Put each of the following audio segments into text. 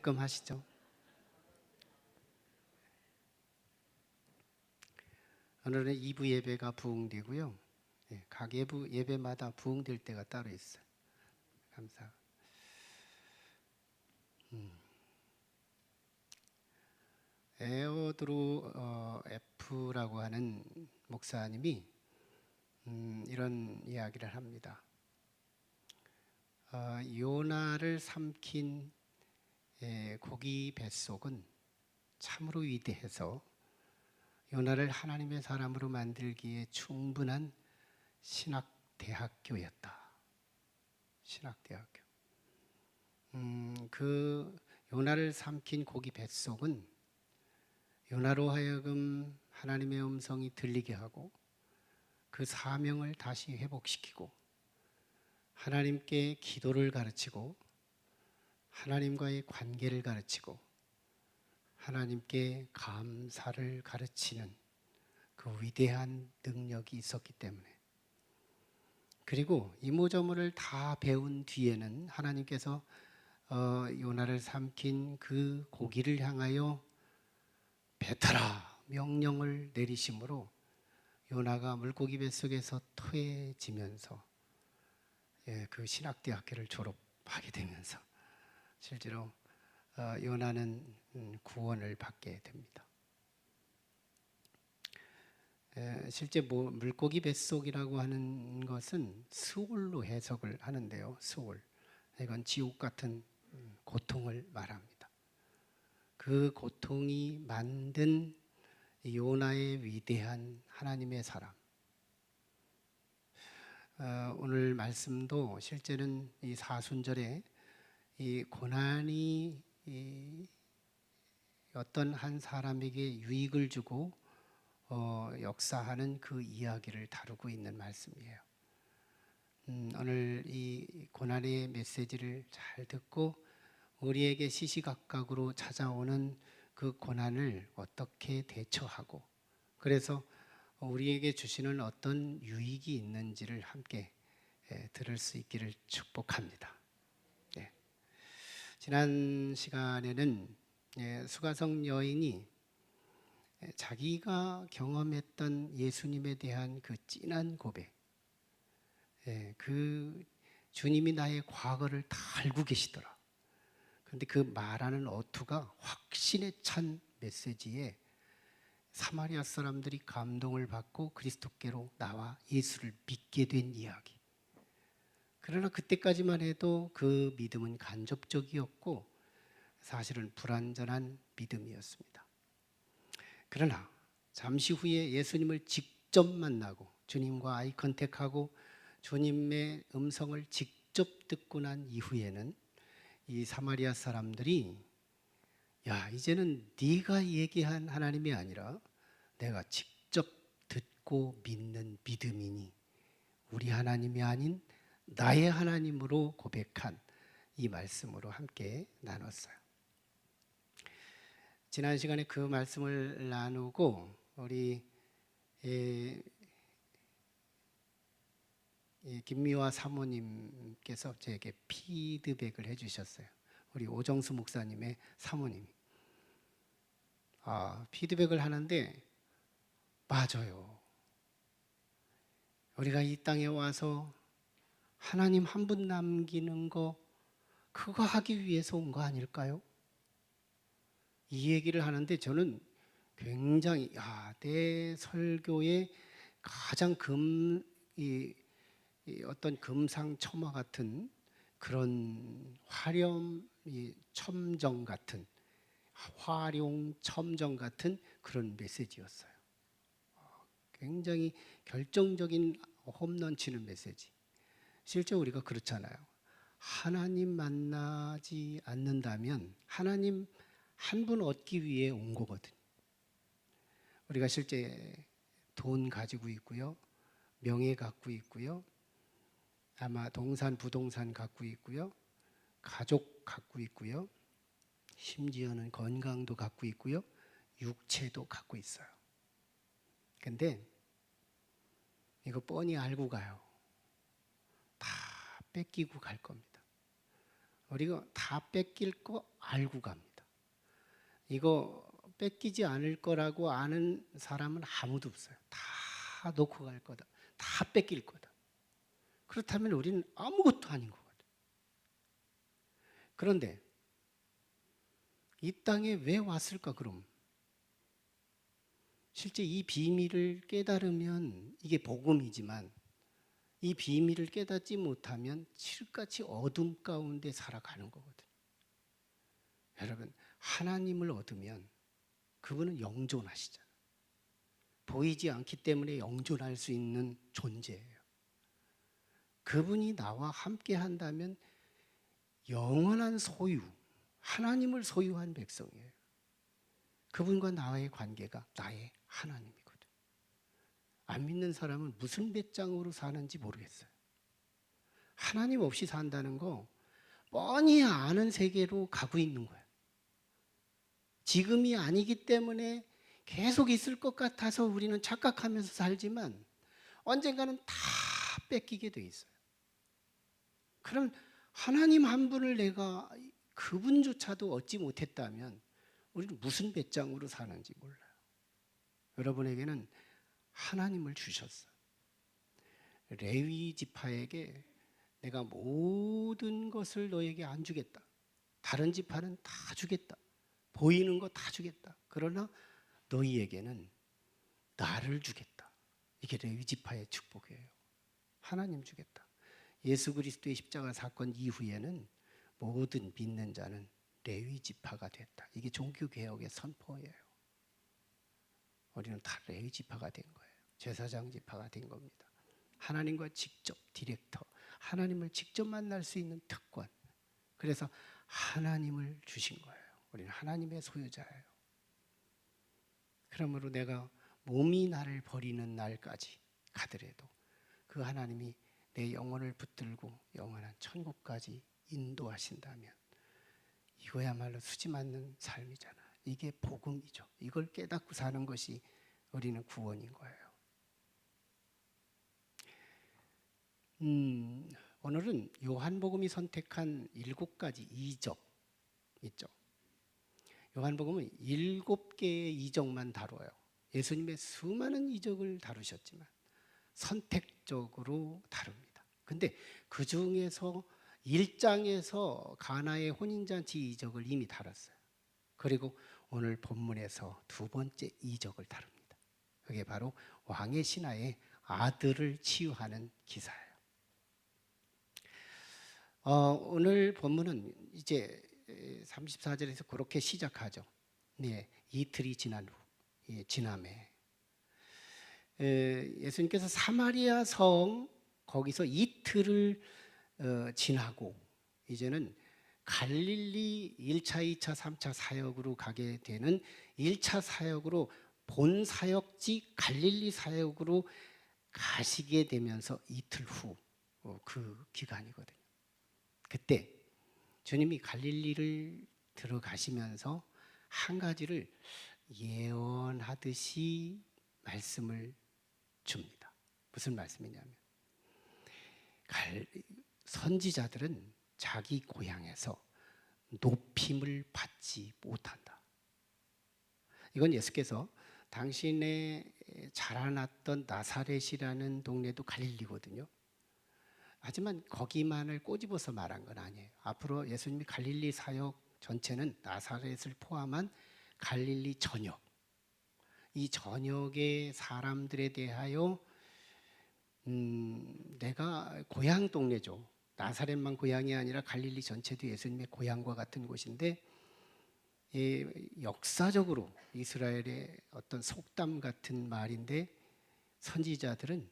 말끔 하시죠. 오늘은 2부 예배가 부흥되고요. 각 예배마다 부흥될 때가 따로 있어요. 감사. 에어드루 F라고 하는 목사님이 이런 이야기를 합니다. 요나를 삼킨 고기 뱃속은 참으로 위대해서 요나를 하나님의 사람으로 만들기에 충분한 신학대학교였다. 신학대학교. 그 요나를 삼킨 고기 뱃속은 요나로 하여금 하나님의 음성이 들리게 하고 그 사명을 다시 회복시키고 하나님께 기도를 가르치고 하나님과의 관계를 가르치고 하나님께 감사를 가르치는 그 위대한 능력이 있었기 때문에, 그리고 이모저모를 다 배운 뒤에는 하나님께서 요나를 삼킨 그 고기를 향하여 뱉어라 명령을 내리심으로 요나가 물고기 뱃속에서 토해지면서 그 신학대학교를 졸업하게 되면서 실제로 요나는 구원을 받게 됩니다. 실제 물고기 뱃속이라고 하는 것은 스올로 해석을 하는데요. 스올, 이건 지옥 같은 고통을 말합니다. 그 고통이 만든 요나의 위대한 하나님의 사람. 오늘 말씀도 실제는 이 사순절에 이 고난이 어떤 한 사람에게 유익을 주고 역사하는 그 이야기를 다루고 있는 말씀이에요. 오늘 이 고난의 메시지를 잘 듣고 우리에게 시시각각으로 찾아오는 그 고난을 어떻게 대처하고, 그래서 우리에게 주시는 어떤 유익이 있는지를 함께 들을 수 있기를 축복합니다. 네. 지난 시간에는 수가성 여인이 자기가 경험했던 예수님에 대한 그 진한 고백, 그 주님이 나의 과거를 다 알고 계시더라. 그런데 그 말하는 어투가 확신에 찬 메시지에 사마리아 사람들이 감동을 받고 그리스도께로 나와 예수를 믿게 된 이야기. 그러나 그때까지만 해도 그 믿음은 간접적이었고 사실은 불완전한 믿음이었습니다. 그러나 잠시 후에 예수님을 직접 만나고 주님과 아이 컨택하고 주님의 음성을 직접 듣고 난 이후에는 이 사마리아 사람들이 야, 이제는 네가 얘기한 하나님이 아니라 내가 직접 듣고 믿는 믿음이니 우리 하나님이 아닌 나의 하나님으로 고백한 이 말씀으로 함께 나눴어요. 지난 시간에 그 말씀을 나누고 우리 김미화 사모님께서 저에게 피드백을 해주셨어요. 우리 오정수 목사님의 사모님이 피드백을 하는데 맞아요. 우리가 이 땅에 와서 하나님 한 분 남기는 거 그거 하기 위해서 온 거 아닐까요? 이 얘기를 하는데 저는 굉장히 내 설교의 가장 어떤 금상첨화 같은 그런 첨정 같은 화룡첨정 같은 그런 메시지였어요. 굉장히 결정적인 홈런 치는 메시지. 실제 우리가 그렇잖아요. 하나님 만나지 않는다면 하나님 한 분 얻기 위해 온 거거든요. 우리가 실제 돈 가지고 있고요, 명예 갖고 있고요, 아마 동산 부동산 갖고 있고요, 가족 갖고 있고요, 심지어는 건강도 갖고 있고요, 육체도 갖고 있어요. 근데 이거 뻔히 알고 가요. 다 뺏기고 갈 겁니다. 우리가 다 뺏길 거 알고 갑니다. 이거 뺏기지 않을 거라고 아는 사람은 아무도 없어요. 다 놓고 갈 거다. 다 뺏길 거다. 그렇다면 우리는 아무것도 아닌 것 같아요. 그런데 이 땅에 왜 왔을까 그럼? 실제 이 비밀을 깨달으면 이게 복음이지만 이 비밀을 깨닫지 못하면 칠흑같이 어둠 가운데 살아가는 거거든요. 여러분, 하나님을 얻으면 그분은 영존하시잖아요. 보이지 않기 때문에 영존할 수 있는 존재예요. 그분이 나와 함께 한다면 영원한 소유, 하나님을 소유한 백성이에요. 그분과 나의 관계가 나의 하나님이거든요. 안 믿는 사람은 무슨 배짱으로 사는지 모르겠어요. 하나님 없이 산다는 거 뻔히 아는 세계로 가고 있는 거예요. 지금이 아니기 때문에 계속 있을 것 같아서 우리는 착각하면서 살지만 언젠가는 다 뺏기게 돼 있어요. 그럼 하나님 한 분을 내가 그분조차도 얻지 못했다면 우리는 무슨 배짱으로 사는지 몰라요. 여러분에게는 하나님을 주셨어요. 레위 지파에게 내가 모든 것을 너에게 안 주겠다. 다른 지파는 다 주겠다. 보이는 거 다 주겠다. 그러나 너희에게는 나를 주겠다. 이게 레위 지파의 축복이에요. 하나님 주겠다. 예수 그리스도의 십자가 사건 이후에는 모든 믿는 자는 레위 지파가 됐다. 이게 종교 개혁의 선포예요. 우리는 다 레위 지파가 된 거예요. 제사장 지파가 된 겁니다. 하나님과 직접 디렉터, 하나님을 직접 만날 수 있는 특권. 그래서 하나님을 주신 거예요. 우리는 하나님의 소유자예요. 그러므로 내가 몸이 나를 버리는 날까지 가더라도 그 하나님이 내 영혼을 붙들고 영원한 천국까지 인도하신다면 이거야말로 수지 맞는 삶이잖아. 이게 복음이죠. 이걸 깨닫고 사는 것이 우리는 구원인 거예요. 오늘은 요한복음이 선택한 7가지 이적 있죠. 요한복음은 7개의 이적만 다뤄요. 예수님의 수많은 이적을 다루셨지만 선택적으로 다룹니다. 근데 그 중에서 1장에서 가나의 혼인잔치 이적을 이미 다뤘어요. 그리고 오늘 본문에서 2번째 이적을 다룹니다. 그게 바로 왕의 신하의 아들을 치유하는 기사예요. 오늘 본문은 이제 34절에서 그렇게 시작하죠. 네, 이틀이 지난 후, 지남에 예수님께서 사마리아 성 거기서 이틀을 지나고 이제는 갈릴리 1차, 2차, 3차 사역으로 가게 되는 1차 사역으로 본 사역지 갈릴리 사역으로 가시게 되면서 이틀 후 그 기간이거든요. 그때 주님이 갈릴리를 들어가시면서 한 가지를 예언하듯이 말씀을 줍니다. 무슨 말씀이냐면 선지자들은 자기 고향에서 높임을 받지 못한다. 이건 예수께서 당신의 자라났던 나사렛이라는 동네도 갈릴리거든요. 하지만 거기만을 꼬집어서 말한 건 아니에요. 앞으로 예수님이 갈릴리 사역 전체는 나사렛을 포함한 갈릴리 전역, 이 전역의 사람들에 대하여 내가 고향 동네죠. 나사렛만 고향이 아니라 갈릴리 전체도 예수님의 고향과 같은 곳인데 역사적으로 이스라엘의 어떤 속담 같은 말인데 선지자들은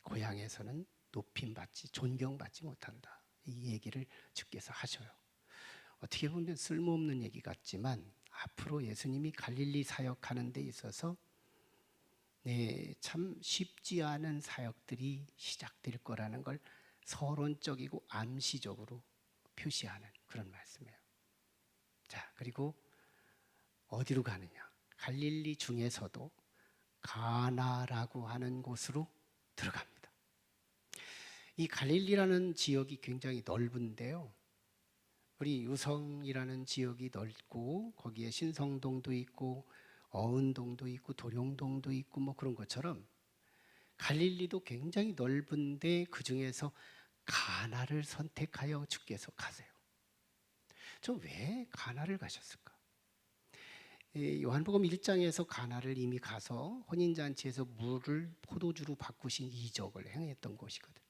고향에서는 높임받지 존경받지 못한다. 이 얘기를 주께서 하셔요. 어떻게 보면 쓸모없는 얘기 같지만 앞으로 예수님이 갈릴리 사역하는 데 있어서 참 쉽지 않은 사역들이 시작될 거라는 걸 서론적이고 암시적으로 표시하는 그런 말씀이에요. 자, 그리고 어디로 가느냐? 갈릴리 중에서도 가나라고 하는 곳으로 들어갑니다. 이 갈릴리라는 지역이 굉장히 넓은데요. 우리 유성이라는 지역이 넓고 거기에 신성동도 있고 어은동도 있고 도룡동도 있고 뭐 그런 것처럼 갈릴리도 굉장히 넓은데 그 중에서 가나를 선택하여 주께서 가세요. 저 왜 가나를 가셨을까? 요한복음 1장에서 가나를 이미 가서 혼인잔치에서 물을 포도주로 바꾸신 이적을 행했던 곳이거든.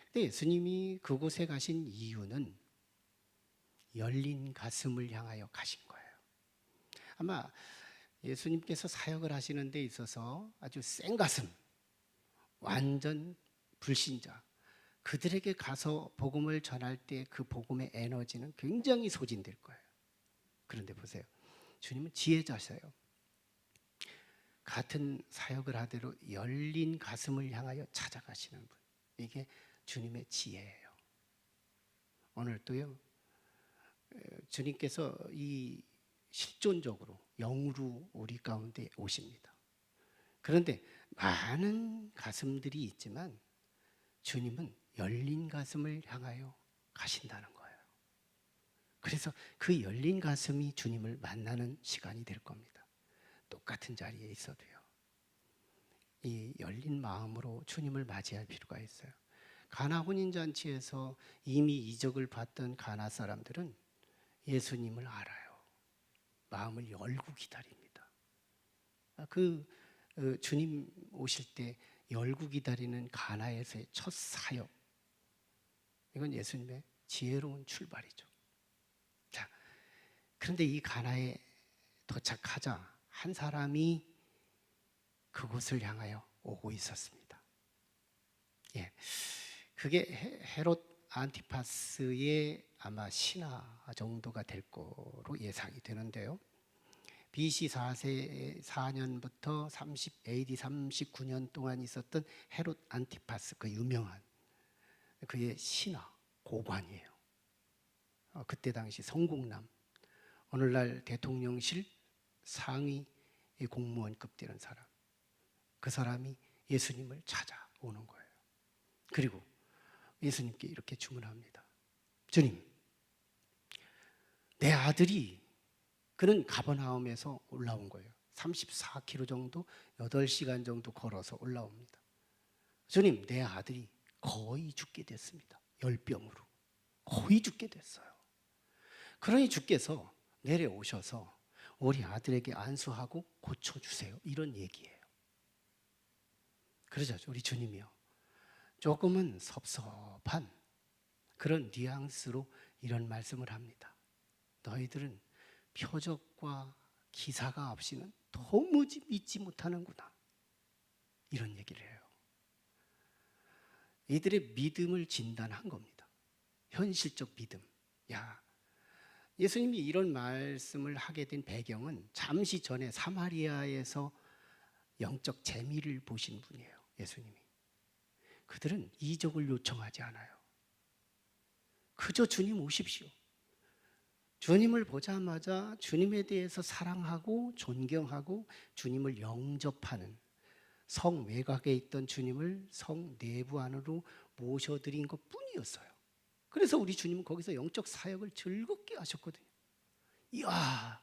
근데 예수님이 그곳에 가신 이유는 열린 가슴을 향하여 가신 거예요. 아마 예수님께서 사역을 하시는 데 있어서 아주 센 가슴, 완전 불신자, 그들에게 가서 복음을 전할 때 그 복음의 에너지는 굉장히 소진될 거예요. 그런데 보세요. 주님은 지혜자세요. 같은 사역을 하대로 열린 가슴을 향하여 찾아가시는 분. 이게 주님의 지혜예요. 오늘도요. 주님께서 이 실존적으로 영으로 우리 가운데 오십니다. 그런데 많은 가슴들이 있지만 주님은 열린 가슴을 향하여 가신다는 거예요. 그래서 그 열린 가슴이 주님을 만나는 시간이 될 겁니다. 똑같은 자리에 있어도요. 이 열린 마음으로 주님을 맞이할 필요가 있어요. 가나 혼인잔치에서 이미 이적을 봤던 가나 사람들은 예수님을 알아요. 마음을 열고 기다립니다. 주님 오실 때 열고 기다리는 가나에서의 첫 사역, 이건 예수님의 지혜로운 출발이죠. 자, 그런데 이 가나에 도착하자 한 사람이 그곳을 향하여 오고 있었습니다. 예, 그게 헤롯 안티파스의 아마 신하 정도가 될 거로 예상이 되는데요. BC 4년부터 AD 39년 동안 있었던 헤롯 안티파스, 그 유명한 그의 신하 고관이에요. 그때 당시 성공남, 오늘날 대통령실 상위 공무원급 되는 사람, 그 사람이 예수님을 찾아오는 거예요. 그리고 예수님께 이렇게 주문합니다. 주님, 내 아들이, 그는 가버나움에서 올라온 거예요. 34km 정도, 8시간 정도 걸어서 올라옵니다. 주님, 내 아들이 거의 죽게 됐습니다. 열병으로 거의 죽게 됐어요. 그러니 주께서 내려오셔서 우리 아들에게 안수하고 고쳐주세요. 이런 얘기예요. 그러죠. 우리 주님이요. 조금은 섭섭한 그런 뉘앙스로 이런 말씀을 합니다. 너희들은 표적과 기사가 없이는 도무지 믿지 못하는구나. 이런 얘기를 해요. 이들의 믿음을 진단한 겁니다. 현실적 믿음. 예수님이 이런 말씀을 하게 된 배경은 잠시 전에 사마리아에서 영적 재미를 보신 분이에요. 예수님이. 그들은 이적을 요청하지 않아요. 그저 주님 오십시오. 주님을 보자마자 주님에 대해서 사랑하고 존경하고 주님을 영접하는, 성 외곽에 있던 주님을 성 내부 안으로 모셔드린 것 뿐이었어요. 그래서 우리 주님은 거기서 영적 사역을 즐겁게 하셨거든요. 이야,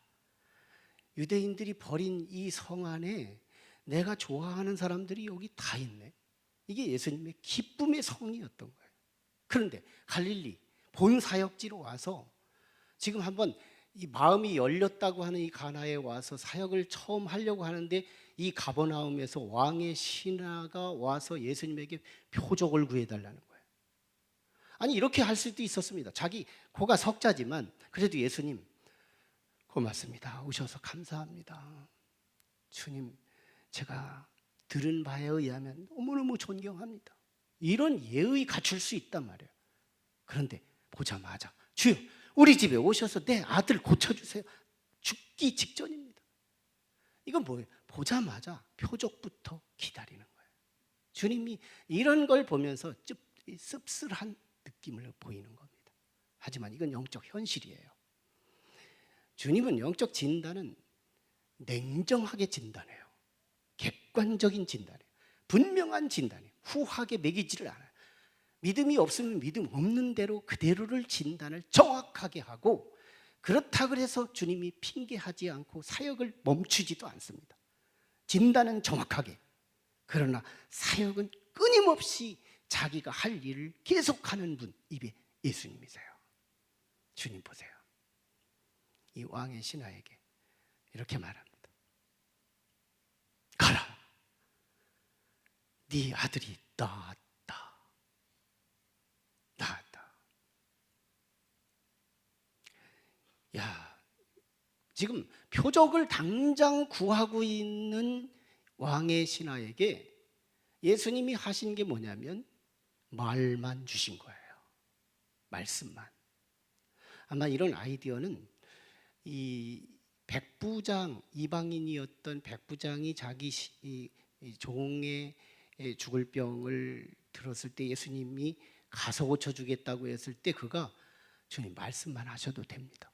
유대인들이 버린 이 성 안에 내가 좋아하는 사람들이 여기 다 있네. 이게 예수님의 기쁨의 성이었던 거예요. 그런데 갈릴리 본 사역지로 와서 지금 한번 이 마음이 열렸다고 하는 이 가나에 와서 사역을 처음 하려고 하는데, 이 가버나움에서 왕의 신하가 와서 예수님에게 표적을 구해달라는 거예요. 아니, 이렇게 할 수도 있었습니다. 자기 고가 석자지만 그래도 예수님 고맙습니다. 오셔서 감사합니다. 주님, 제가 들은 바에 의하면 너무너무 존경합니다. 이런 예의 갖출 수 있단 말이에요. 그런데 보자마자 주여, 우리 집에 오셔서 내 아들 고쳐주세요. 죽기 직전입니다. 이건 뭐예요? 보자마자 표적부터 기다리는 거예요. 주님이 이런 걸 보면서 씁쓸한 느낌을 보이는 겁니다. 하지만 이건 영적 현실이에요. 주님은 영적 진단은 냉정하게 진단해요. 객관적인 진단이에요. 분명한 진단이에요. 후하게 매기지를 않아요. 믿음이 없으면 믿음 없는 대로 그대로를 진단을 정확하게 하고, 그렇다 그래서 주님이 핑계하지 않고 사역을 멈추지도 않습니다. 진단은 정확하게, 그러나 사역은 끊임없이 자기가 할 일을 계속하는 분, 입에 예수님이세요. 주님 보세요. 이 왕의 신하에게 이렇게 말합니다. 가라, 네 아들이 나았다. 야, 지금 표적을 당장 구하고 있는 왕의 신하에게 예수님이 하신 게 뭐냐면 말만 주신 거예요. 말씀만. 아마 이런 아이디어는 이 백부장, 이방인이었던 백부장이 자기 이 종의 죽을 병을 들었을 때 예수님이 가서 고쳐주겠다고 했을 때 그가 주님 말씀만 하셔도 됩니다.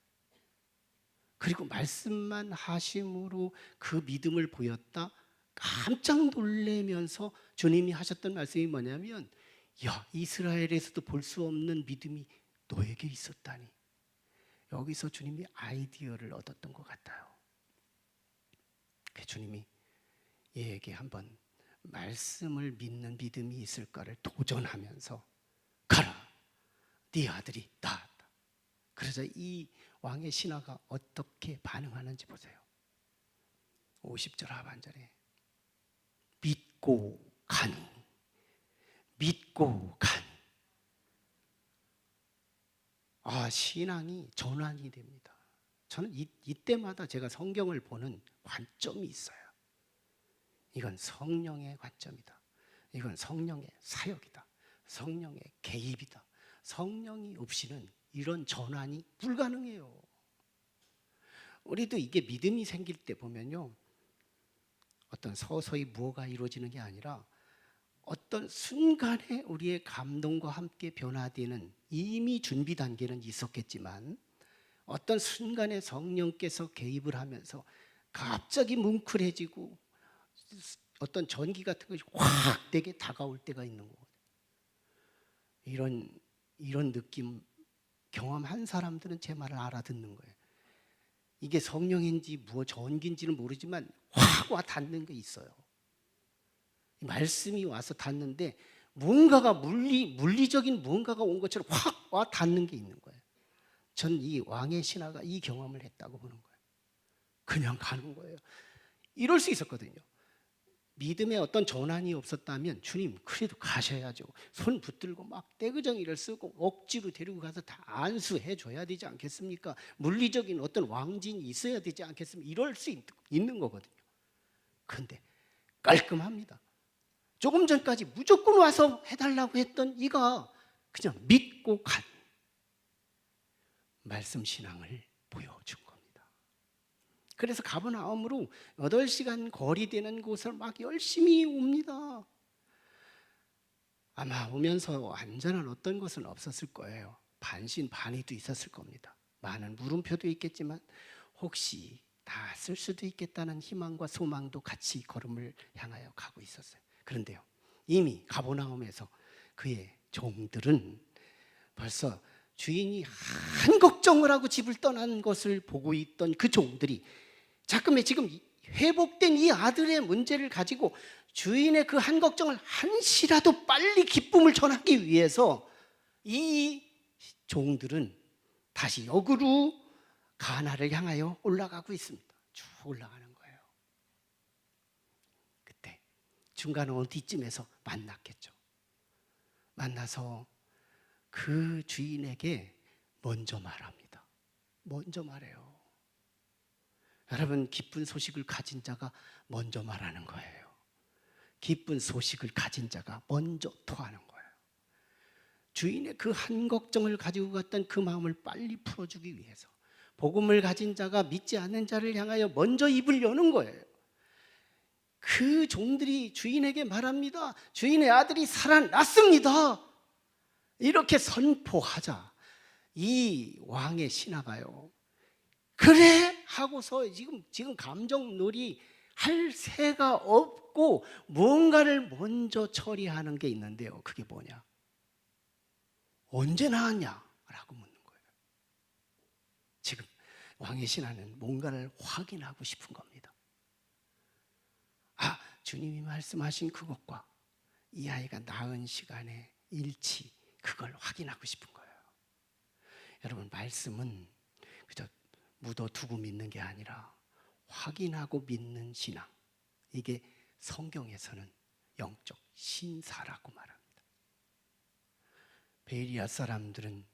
그리고 말씀만 하심으로 그 믿음을 보였다. 깜짝 놀라면서 주님이 하셨던 말씀이 뭐냐면, 야, 이스라엘에서도 볼 수 없는 믿음이 너에게 있었다니. 여기서 주님이 아이디어를 얻었던 것 같아요. 주님이 얘에게 한번 말씀을 믿는 믿음이 있을까를 도전하면서, 가라, 네 아들이 나았다. 그래서 이 왕의 신하가 어떻게 반응하는지 보세요. 50절 하반절에 믿고 가니, 믿고 가니. 신앙이 전환이 됩니다. 저는 이때마다 제가 성경을 보는 관점이 있어요. 이건 성령의 관점이다. 이건 성령의 사역이다. 성령의 개입이다. 성령이 없이는 이런 전환이 불가능해요. 우리도 이게 믿음이 생길 때 보면요, 어떤 서서히 무엇가 이루어지는 게 아니라 어떤 순간에 우리의 감동과 함께 변화되는, 이미 준비 단계는 있었겠지만 어떤 순간에 성령께서 개입을 하면서 갑자기 뭉클해지고 어떤 전기 같은 것이 확 되게 다가올 때가 있는 거예요. 이런 느낌 경험한 사람들은 제 말을 알아듣는 거예요. 이게 성령인지 전기인지는 모르지만 확 와 닿는 게 있어요. 말씀이 와서 닿는데 뭔가가 물리적인 무언가가 온 것처럼 확 와 닿는 게 있는 거예요. 전 이 왕의 신하가 이 경험을 했다고 보는 거예요. 그냥 가는 거예요. 이럴 수 있었거든요. 믿음에 어떤 전환이 없었다면 주님 그래도 가셔야죠. 손 붙들고 막 떼그정이를 쓰고 억지로 데리고 가서 다 안수해 줘야 되지 않겠습니까? 물리적인 어떤 왕진이 있어야 되지 않겠습니까? 이럴 수 있는 거거든요. 그런데 깔끔합니다. 조금 전까지 무조건 와서 해달라고 했던 이가 그냥 믿고 간 말씀 신앙을 보여준 겁니다. 그래서 가버나움으로 8시간 거리 되는 곳을 막 열심히 옵니다. 아마 오면서 완전한 어떤 것은 없었을 거예요. 반신반의도 있었을 겁니다. 많은 물음표도 있겠지만 혹시 다 쓸 수도 있겠다는 희망과 소망도 같이 걸음을 향하여 가고 있었어요. 그런데요, 이미 가버나움에서 그의 종들은 벌써 주인이 한 걱정을 하고 집을 떠난 것을 보고 있던 그 종들이 자꾸만 지금 회복된 이 아들의 문제를 가지고 주인의 그 한 걱정을 한시라도 빨리 기쁨을 전하기 위해서 이 종들은 다시 역으로 가나를 향하여 올라가고 있습니다. 쭉 올라가는 거예요. 그때 중간 어디쯤에서 만났겠죠. 만나서 그 주인에게 먼저 말합니다. 먼저 말해요. 여러분, 기쁜 소식을 가진 자가 먼저 말하는 거예요. 기쁜 소식을 가진 자가 먼저 토하는 거예요. 주인의 그 한 걱정을 가지고 갔던 그 마음을 빨리 풀어주기 위해서 복음을 가진 자가 믿지 않는 자를 향하여 먼저 입을 여는 거예요. 그 종들이 주인에게 말합니다. 주인의 아들이 살아났습니다. 이렇게 선포하자 이 왕의 신하가요, 그래? 하고서 지금 감정놀이 할 새가 없고 뭔가를 먼저 처리하는 게 있는데요. 그게 뭐냐? 언제 나왔냐라고 묻는 거예요. 지금 왕의 신하는 뭔가를 확인하고 싶은 겁니다. 아, 주님이 말씀하신 그것과 이 아이가 낳은 시간의 일치, 그걸 확인하고 싶은 거예요. 여러분, 말씀은 그저 묻어두고 믿는 게 아니라 확인하고 믿는 신앙, 이게 성경에서는 영적 신사라고 말합니다. 베리아 사람들은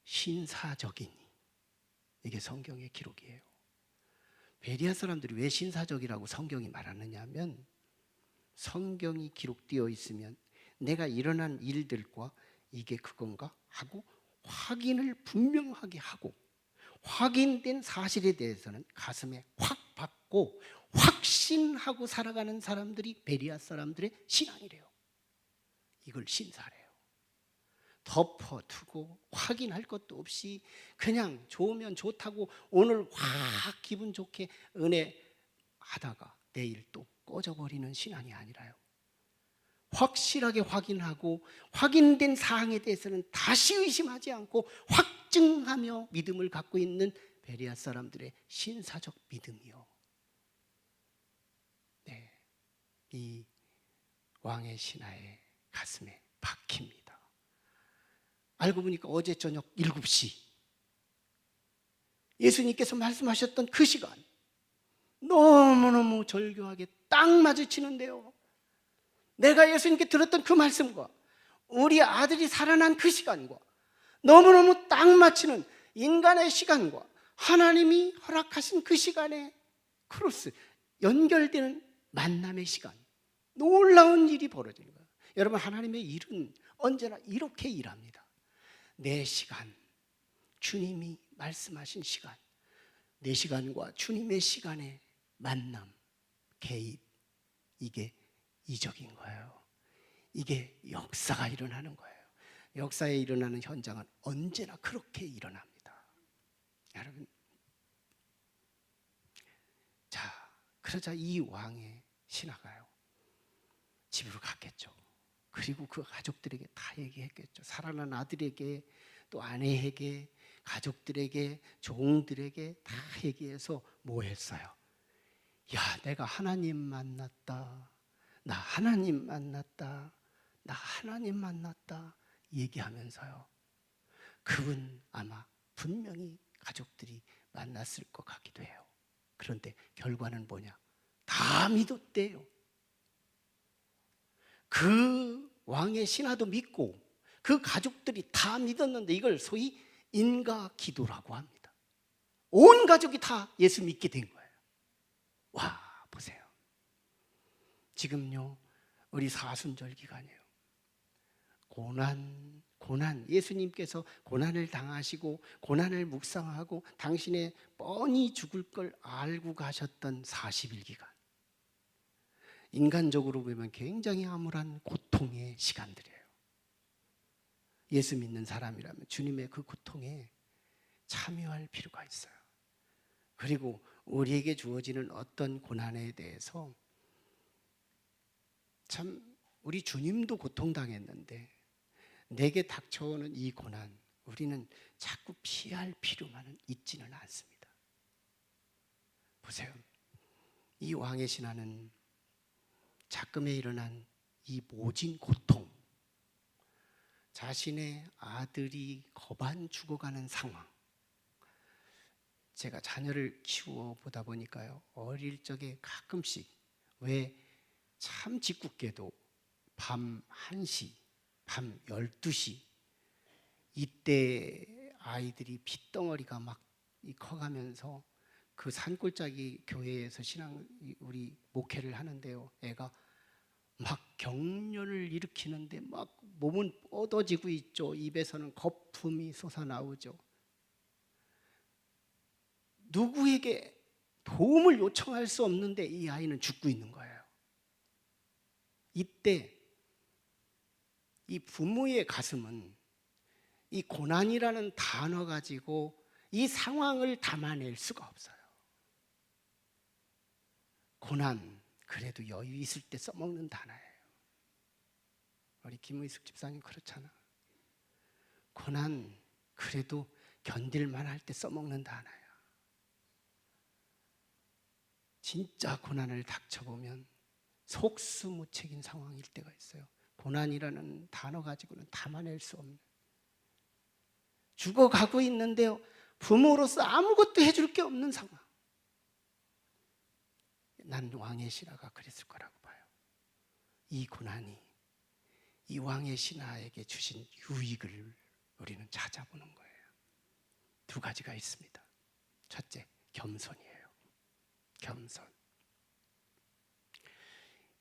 신사적이니, 이게 성경의 기록이에요. 베리아 사람들이 왜 신사적이라고 성경이 말하느냐 하면, 성경이 기록되어 있으면 내가 일어난 일들과 이게 그건가 하고 확인을 분명하게 하고, 확인된 사실에 대해서는 가슴에 확 받고 확신하고 살아가는 사람들이 베리아 사람들의 신앙이래요. 이걸 신사래요. 덮어두고 확인할 것도 없이 그냥 좋으면 좋다고 오늘 확 기분 좋게 은혜 하다가 내일 또 꺼져버리는 신앙이 아니라요, 확실하게 확인하고 확인된 사항에 대해서는 다시 의심하지 않고 확증하며 믿음을 갖고 있는 베리아 사람들의 신사적 믿음이요. 네, 이 왕의 신하의 가슴에 박힙니다. 알고 보니까 어제 저녁 7시 예수님께서 말씀하셨던 그 시간, 너무너무 절교하게 딱 마주치는데요, 내가 예수님께 들었던 그 말씀과 우리 아들이 살아난 그 시간과 너무너무 딱 맞추는 인간의 시간과 하나님이 허락하신 그 시간에 크로스 연결되는 만남의 시간, 놀라운 일이 벌어지는 거예요. 여러분, 하나님의 일은 언제나 이렇게 일합니다. 내 시간, 주님이 말씀하신 시간, 내 시간과 주님의 시간의 만남, 개입, 이게 이적인 거예요. 이게 역사가 일어나는 거예요. 역사에 일어나는 현장은 언제나 그렇게 일어납니다. 여러분, 자, 그러자 이 왕의 신하가요, 집으로 갔겠죠. 그리고 그 가족들에게 다 얘기했겠죠. 살아난 아들에게, 또 아내에게, 가족들에게, 종들에게 다 얘기해서 뭐 했어요? 야, 내가 하나님 만났다, 나 하나님 만났다, 나 하나님 만났다 얘기하면서요, 그분 아마 분명히 가족들이 만났을 것 같기도 해요. 그런데 결과는 뭐냐? 다 믿었대요. 그 왕의 신하도 믿고 그 가족들이 다 믿었는데, 이걸 소위 인가 기도라고 합니다. 온 가족이 다 예수 믿게 된 거예요. 와, 보세요. 지금요, 우리 사순절 기간이에요. 고난, 예수님께서 고난을 당하시고 고난을 묵상하고 당신의 뻔히 죽을 걸 알고 가셨던 40일 기간, 인간적으로 보면 굉장히 암울한 고통의 시간들이에요. 예수 믿는 사람이라면 주님의 그 고통에 참여할 필요가 있어요. 그리고 우리에게 주어지는 어떤 고난에 대해서, 참 우리 주님도 고통당했는데 내게 닥쳐오는 이 고난, 우리는 자꾸 피할 필요만은 있지는 않습니다. 보세요. 이 왕의 신하는 작금에 일어난 이 모진 고통, 자신의 아들이 거반 죽어가는 상황, 제가 자녀를 키워보다 보니까요, 어릴 적에 가끔씩, 왜 참 짓궂게도 밤 1시, 밤 12시, 이때 아이들이 핏덩어리가 막 커가면서 그 산골짜기 교회에서 우리 목회를 하는데요, 애가 막 경련을 일으키는데 막 몸은 뻗어지고 있죠. 입에서는 거품이 솟아나오죠. 누구에게 도움을 요청할 수 없는데 이 아이는 죽고 있는 거예요. 이때 이 부모의 가슴은 이 고난이라는 단어 가지고 이 상황을 담아낼 수가 없어요. 고난, 그래도 여유 있을 때 써먹는 단어예요. 우리 김의숙 집사님 그렇잖아. 고난 그래도 견딜만 할 때 써먹는다 하나요. 진짜 고난을 닥쳐보면 속수무책인 상황일 때가 있어요. 고난이라는 단어 가지고는 담아낼 수 없는, 죽어가고 있는데요, 부모로서 아무것도 해줄 게 없는 상황. 난 왕의 신하가 그랬을 거라고 봐요. 이 고난이 이 왕의 신하에게 주신 유익을 우리는 찾아보는 거예요. 두 가지가 있습니다. 첫째, 겸손이에요. 겸손.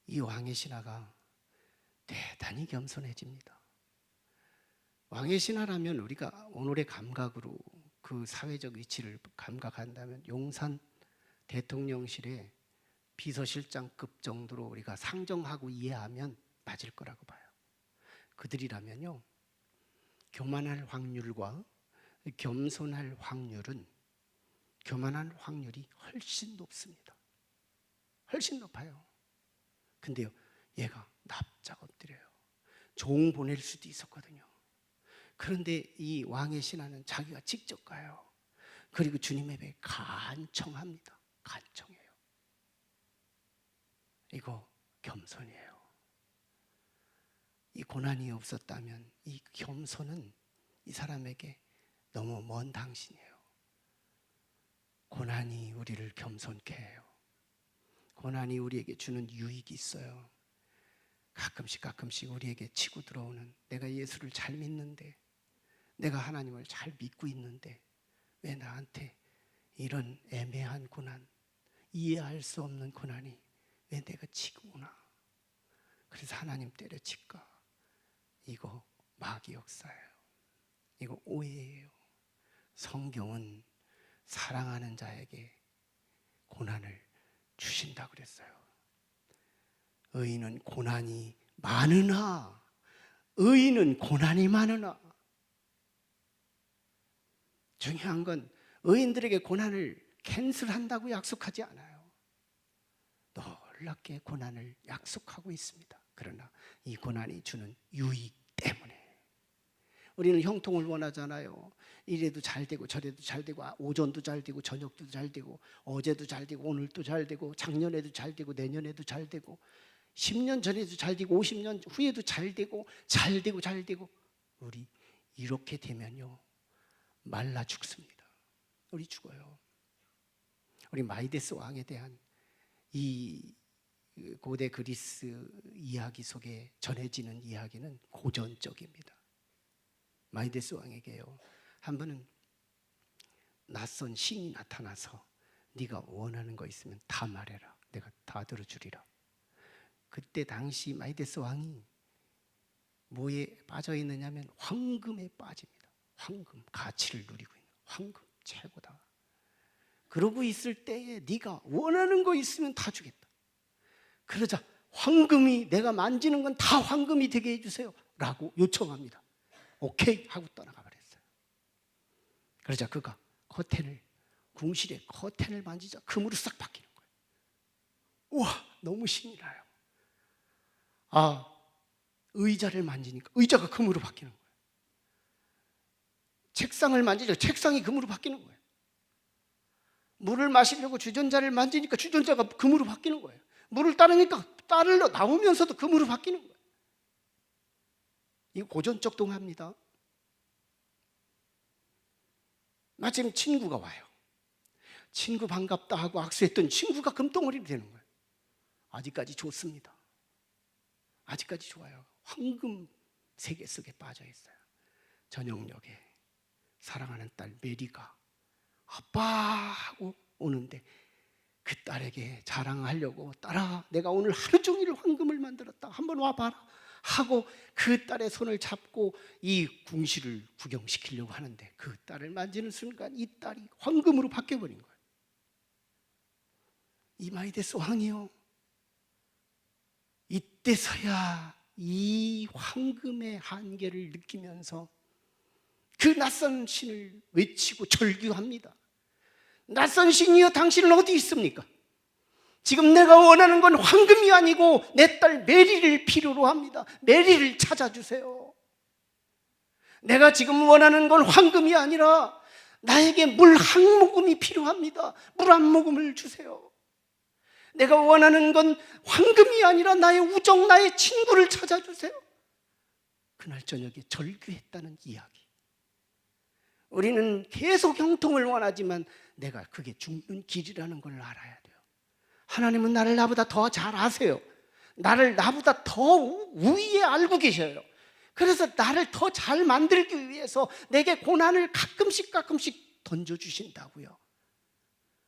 이 왕의 신하가 대단히 겸손해집니다. 왕의 신하라면 우리가 오늘의 감각으로 그 사회적 위치를 감각한다면 용산 대통령실의 비서실장급 정도로 우리가 상정하고 이해하면 맞을 거라고 봐요. 그들이라면요, 교만할 확률과 겸손할 확률은, 교만할 확률이 훨씬 높습니다. 훨씬 높아요. 근데요, 얘가 납작 엎드려요. 종 보낼 수도 있었거든요. 그런데 이 왕의 신하는 자기가 직접 가요. 그리고 주님의 배에 간청합니다. 간청해요. 이거 겸손이에요. 이 고난이 없었다면 이 겸손은 이 사람에게 너무 먼 당신이에요. 고난이 우리를 겸손케 해요. 고난이 우리에게 주는 유익이 있어요. 가끔씩 우리에게 치고 들어오는, 내가 예수를 잘 믿는데, 내가 하나님을 잘 믿고 있는데 왜 나한테 이런 애매한 고난, 이해할 수 없는 고난이 왜 내가 치고 오나. 그래서 하나님 때려칠까. 이거 마귀 역사예요. 이거 오해예요. 성경은 사랑하는 자에게 고난을 주신다 그랬어요. 의인은 고난이 많으나, 의인은 고난이 많으나. 중요한 건 의인들에게 고난을 캔슬한다고 약속하지 않아요. 놀랍게 고난을 약속하고 있습니다. 그러나 이 고난이 주는 유익 때문에. 우리는 형통을 원하잖아요. 이래도 잘 되고 저래도 잘 되고, 오전도 잘 되고 저녁도 잘 되고, 어제도 잘 되고 오늘도 잘 되고, 작년에도 잘 되고 내년에도 잘 되고, 10년 전에도 잘 되고 50년 후에도 잘 되고 잘 되고 잘 되고. 우리 이렇게 되면요, 말라 죽습니다. 우리 죽어요. 우리 마이데스 왕에 대한 이 고대 그리스 이야기 속에 전해지는 이야기는 고전적입니다. 마이데스 왕에게요, 한 번은 낯선 신이 나타나서 네가 원하는 거 있으면 다 말해라. 내가 다 들어주리라. 그때 당시 마이데스 왕이 뭐에 빠져 있느냐면 황금에 빠집니다. 황금, 가치를 누리고 있는 황금, 최고다. 그러고 있을 때에 네가 원하는 거 있으면 다 주겠다. 그러자 황금이, 내가 만지는 건 다 황금이 되게 해주세요 라고 요청합니다. 오케이 하고 떠나가 버렸어요. 그러자 그가 커튼을, 궁실의 커튼을 만지자 금으로 싹 바뀌는 거예요. 우와, 너무 신이 나요. 의자를 만지니까 의자가 금으로 바뀌는 거예요. 책상을 만지자 책상이 금으로 바뀌는 거예요. 물을 마시려고 주전자를 만지니까 주전자가 금으로 바뀌는 거예요. 물을 따르니까 따르려 나오면서도 금으로 바뀌는 거예요. 이거 고전적 동화입니다. 마침 친구가 와요. 친구 반갑다 하고 악수했던 친구가 금덩어리로 되는 거예요. 아직까지 좋습니다. 아직까지 좋아요. 황금 세계 속에 빠져 있어요. 저녁녘에 사랑하는 딸 메리가 아빠 하고 오는데, 그 딸에게 자랑하려고, 딸아, 내가 오늘 하루 종일 황금을 만들었다, 한번 와봐라 하고 그 딸의 손을 잡고 이 궁실을 구경시키려고 하는데, 그 딸을 만지는 순간 이 딸이 황금으로 바뀌어버린 거예요. 이 마이데스 왕이요, 이때서야 이 황금의 한계를 느끼면서 그 낯선 신을 외치고 절규합니다. 낯선 신이여, 당신은 어디 있습니까? 지금 내가 원하는 건 황금이 아니고 내 딸 메리를 필요로 합니다. 메리를 찾아주세요. 내가 지금 원하는 건 황금이 아니라 나에게 물 한 모금이 필요합니다. 물 한 모금을 주세요. 내가 원하는 건 황금이 아니라 나의 우정, 나의 친구를 찾아주세요. 그날 저녁에 절규했다는 이야기. 우리는 계속 형통을 원하지만 내가 그게 죽는 길이라는 걸 알아야 돼요. 하나님은 나를 나보다 더 잘 아세요. 나를 나보다 더 우위에 알고 계셔요. 그래서 나를 더 잘 만들기 위해서 내게 고난을 가끔씩 던져주신다고요.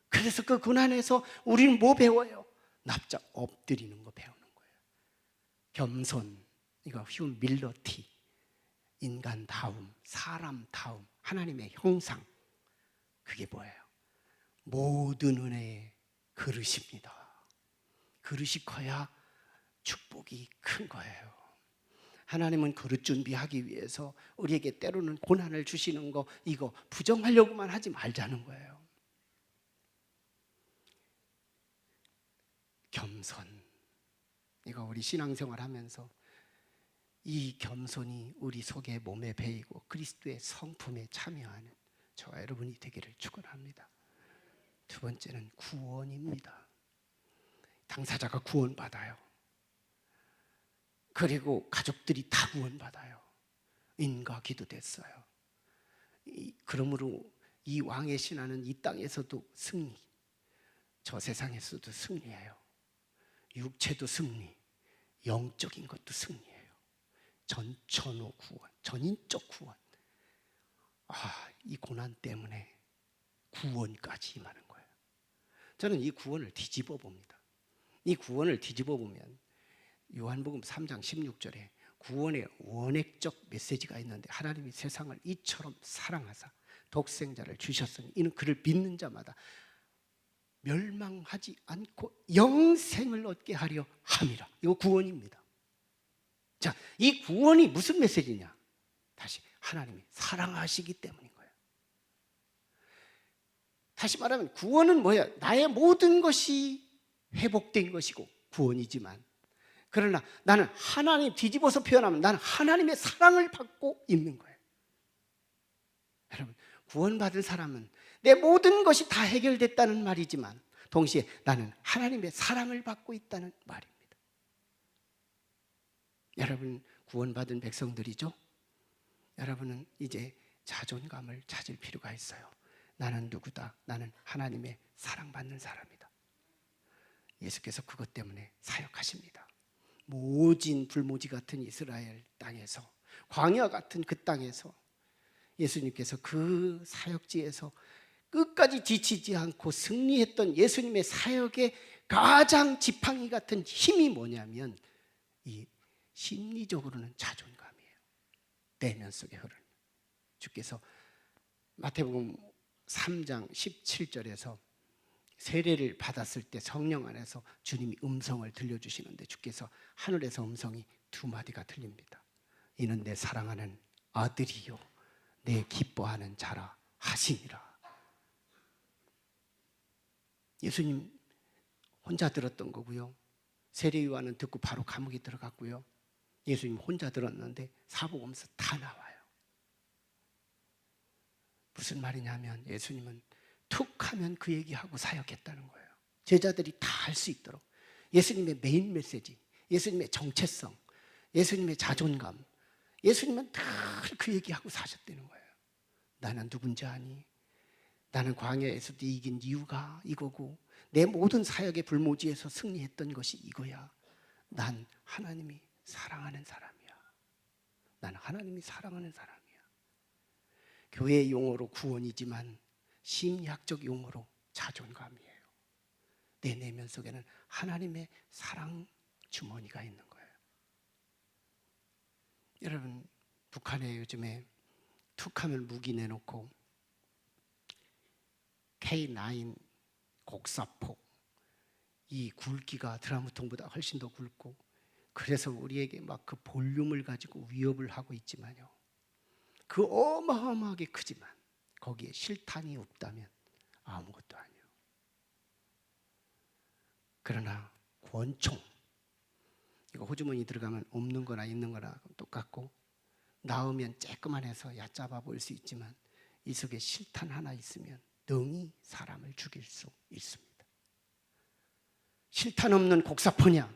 그래서 그 고난에서 우리는 뭐 배워요? 납작 엎드리는 거 배우는 거예요. 겸손, 이거 휴밀러티, 인간다움, 사람다움, 하나님의 형상. 그게 뭐예요? 모든 은혜의 그릇입니다. 그릇이 커야 축복이 큰 거예요. 하나님은 그릇 준비하기 위해서 우리에게 때로는 고난을 주시는 거, 이거 부정하려고만 하지 말자는 거예요. 겸손, 이거 우리 신앙생활 하면서 이 겸손이 우리 속에 몸에 배이고 그리스도의 성품에 참여하는 저와 여러분이 되기를 축원합니다. 두 번째는 구원입니다. 당사자가 구원받아요. 그리고 가족들이 다 구원받아요. 인과 기도됐어요. 그러므로 이 왕의 신하는 이 땅에서도 승리, 저 세상에서도 승리해요. 육체도 승리, 영적인 것도 승리해요. 전천후 구원, 전인적 구원. 이 고난 때문에 구원까지 임하는 거예요. 저는 이 구원을 뒤집어 봅니다. 이 구원을 뒤집어 보면 요한복음 3장 16절에 구원의 원액적 메시지가 있는데, 하나님이 세상을 이처럼 사랑하사 독생자를 주셨으니 이는 그를 믿는 자마다 멸망하지 않고 영생을 얻게 하려 함이라. 이거 구원입니다. 자, 이 구원이 무슨 메시지냐? 다시 하나님이 사랑하시기 때문인 거예요. 다시 말하면 구원은 뭐야? 나의 모든 것이 회복된 것이고 구원이지만, 그러나 나는 하나님, 뒤집어서 표현하면 나는 하나님의 사랑을 받고 있는 거예요. 여러분, 구원받은 사람은 내 모든 것이 다 해결됐다는 말이지만 동시에 나는 하나님의 사랑을 받고 있다는 말입니다. 여러분, 구원받은 백성들이죠? 여러분은 이제 자존감을 찾을 필요가 있어요. 나는 누구다? 나는 하나님의 사랑받는 사람이다. 예수께서 그것 때문에 사역하십니다. 모진 불모지 같은 이스라엘 땅에서, 광야 같은 그 땅에서 예수님께서 그 사역지에서 끝까지 지치지 않고 승리했던 예수님의 사역의 가장 지팡이 같은 힘이 뭐냐면 이 심리적으로는 자존감이에요. 내면 속에 흐르는. 주께서 마태복음 3장 17절에서 세례를 받았을 때 성령 안에서 주님이 음성을 들려주시는데, 주께서 하늘에서 음성이 두 마디가 들립니다. 이는 내 사랑하는 아들이요 내 기뻐하는 자라 하시니라. 예수님 혼자 들었던 거고요. 세례 요한은 듣고 바로 감옥에 들어갔고요. 예수님 혼자 들었는데 사복음서 다 나와요. 무슨 말이냐면 예수님은 툭 하면 그 얘기하고 사역했다는 거예요. 제자들이 다 할 수 있도록. 예수님의 메인 메시지, 예수님의 정체성, 예수님의 자존감, 예수님은 늘 그 얘기하고 사셨다는 거예요. 나는 누군지 아니? 나는 광야에서도 이긴 이유가 이거고, 내 모든 사역의 불모지에서 승리했던 것이 이거야. 난 하나님이 사랑하는 사람이야. 난 하나님이 사랑하는 사람이야. 교회의 용어로 구원이지만 심리학적 용어로 자존감이에요. 내 내면 속에는 하나님의 사랑 주머니가 있는 거예요. 여러분, 북한에 요즘에 툭하면 무기 내놓고 K9 곡사포, 이 굵기가 드라무통보다 훨씬 더 굵고, 그래서 우리에게 막 그 볼륨을 가지고 위협을 하고 있지만요, 그 어마어마하게 크지만 거기에 실탄이 없다면 아무것도 아니에요. 그러나 권총, 이거 호주머니 들어가면 없는 거나 있는 거나 똑같고, 나으면 쬐끄만 해서 얕잡아 보일 수 있지만 이 속에 실탄 하나 있으면 능히 사람을 죽일 수 있습니다. 실탄 없는 곡사포냐,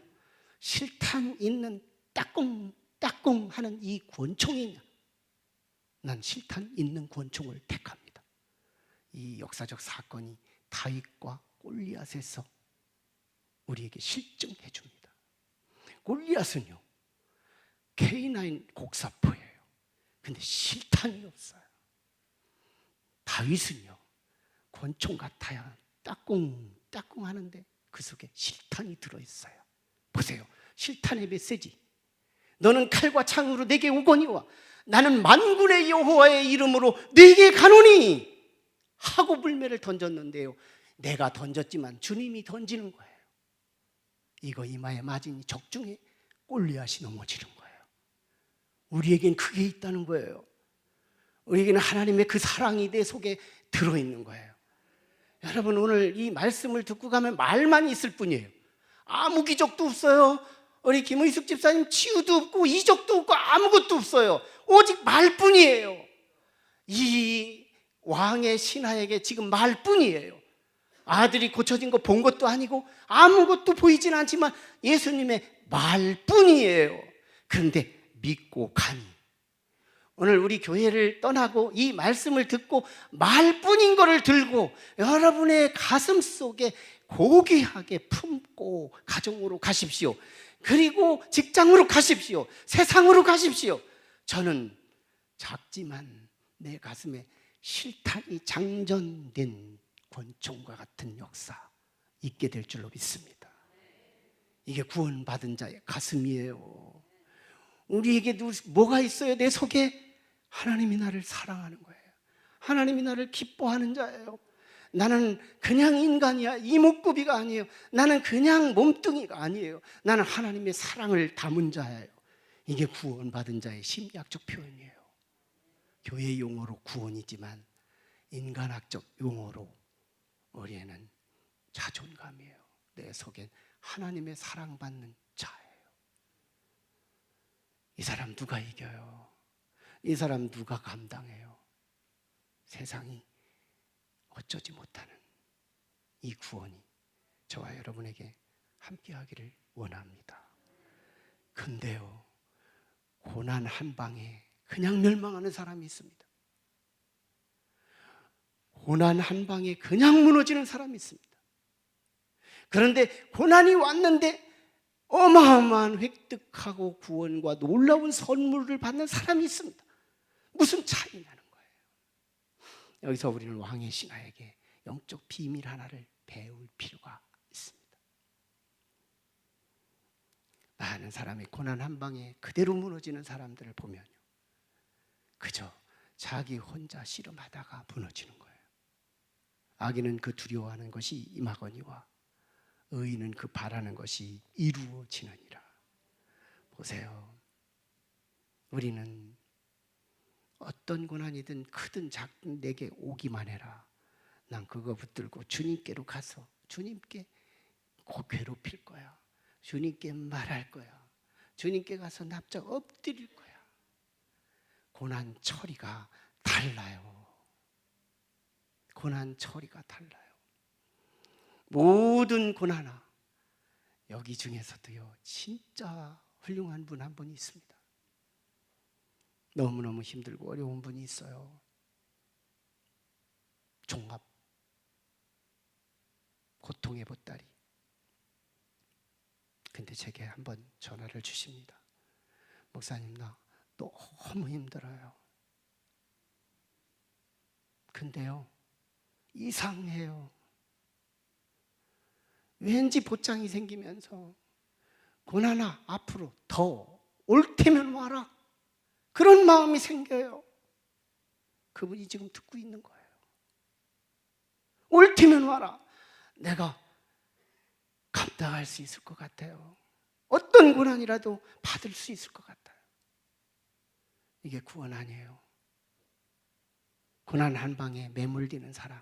실탄 있는 따꿍따꿍 하는 이 권총이냐? 난 실탄 있는 권총을 택합니다. 이 역사적 사건이 다윗과 골리앗에서 우리에게 실증해 줍니다. 골리앗은요, K9 곡사포예요. 근데 실탄이 없어요. 다윗은요, 권총 같아야 따꿍따꿍 하는데 그 속에 실탄이 들어있어요. 보세요, 실탄의 메시지. 너는 칼과 창으로 내게 오거니와 나는 만군의 여호와의 이름으로 내게 가노니 하고 불매를 던졌는데요, 내가 던졌지만 주님이 던지는 거예요. 이거 이마에 맞으니 적중에 골리앗이 넘어지는 거예요. 우리에겐 그게 있다는 거예요. 우리에게는 하나님의 그 사랑이 내 속에 들어있는 거예요. 여러분, 오늘 이 말씀을 듣고 가면 말만 있을 뿐이에요. 아무 기적도 없어요. 우리 김의숙 집사님 치유도 없고 이적도 없고 아무것도 없어요. 오직 말뿐이에요. 이 왕의 신하에게 지금 말뿐이에요. 아들이 고쳐진 거 본 것도 아니고 아무것도 보이진 않지만 예수님의 말뿐이에요. 그런데 믿고 가니, 오늘 우리 교회를 떠나고 이 말씀을 듣고 말뿐인 것을 들고 여러분의 가슴 속에 고귀하게 품고 가정으로 가십시오. 그리고 직장으로 가십시오. 세상으로 가십시오. 저는 작지만 내 가슴에 실탄이 장전된 권총과 같은 역사 있게 될 줄로 믿습니다. 이게 구원받은 자의 가슴이에요. 우리에게 뭐가 있어요? 내 속에 하나님이 나를 사랑하는 거예요. 하나님이 나를 기뻐하는 자예요. 나는 그냥 인간이야. 이목구비가 아니에요. 나는 그냥 몸뚱이가 아니에요. 나는 하나님의 사랑을 담은 자예요. 이게 구원받은 자의 심리학적 표현이에요. 교회 용어로 구원이지만 인간학적 용어로 우리에는 자존감이에요. 내 속엔 하나님의 사랑받는 자예요. 이 사람 누가 이겨요? 이 사람 누가 감당해요? 세상이 어쩌지 못하는 이 구원이 저와 여러분에게 함께하기를 원합니다. 근데요, 고난 한 방에 그냥 멸망하는 사람이 있습니다. 고난 한 방에 그냥 무너지는 사람이 있습니다. 그런데 고난이 왔는데 어마어마한 획득하고 구원과 놀라운 선물을 받는 사람이 있습니다. 무슨 차이냐는 거예요. 여기서 우리는 왕의 신하에게 영적 비밀 하나를 배울 필요가 있습니다. 많은 사람이 고난 한 방에 그대로 무너지는 사람들을 보면요, 그저 자기 혼자 씨름하다가 무너지는 거예요. 악인은 그 두려워하는 것이 임하거니와 의인은 그 바라는 것이 이루어지느니라. 보세요, 우리는 어떤 고난이든 크든 작든 내게 오기만 해라. 난 그거 붙들고 주님께로 가서 주님께 괴롭힐 거야. 주님께 말할 거야. 주님께 가서 납작 엎드릴 거야. 고난 처리가 달라요. 고난 처리가 달라요. 모든 고난아, 여기 중에서도요, 진짜 훌륭한 분 한 분이 있습니다. 너무너무 힘들고 어려운 분이 있어요. 종합 고통의 보따리. 근데 제게 한번 전화를 주십니다. 목사님, 나 너무 힘들어요. 근데요, 이상해요. 왠지 보장이 생기면서 고난아, 앞으로 더 올 테면 와라. 그런 마음이 생겨요. 그분이 지금 듣고 있는 거예요. 올 테면 와라. 내가 감당할 수 있을 것 같아요. 어떤 고난이라도 받을 수 있을 것 같아요. 이게 구원 아니에요. 고난 한 방에 매몰되는 사람,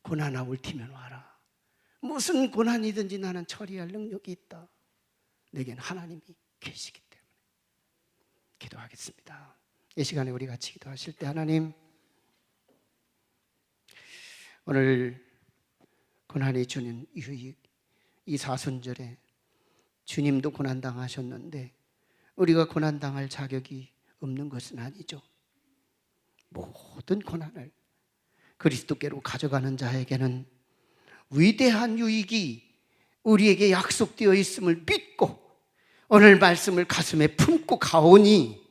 고난아 올 테면 와라. 무슨 고난이든지 나는 처리할 능력이 있다. 내겐 하나님이 계시기 때문에. 기도하겠습니다. 이 시간에 우리 같이 기도하실 때 하나님, 오늘 고난이 주는 유익, 이 사순절에 주님도 고난당하셨는데 우리가 고난당할 자격이 없는 것은 아니죠. 모든 고난을 그리스도께로 가져가는 자에게는 위대한 유익이 우리에게 약속되어 있음을 믿고 오늘 말씀을 가슴에 품고 가오니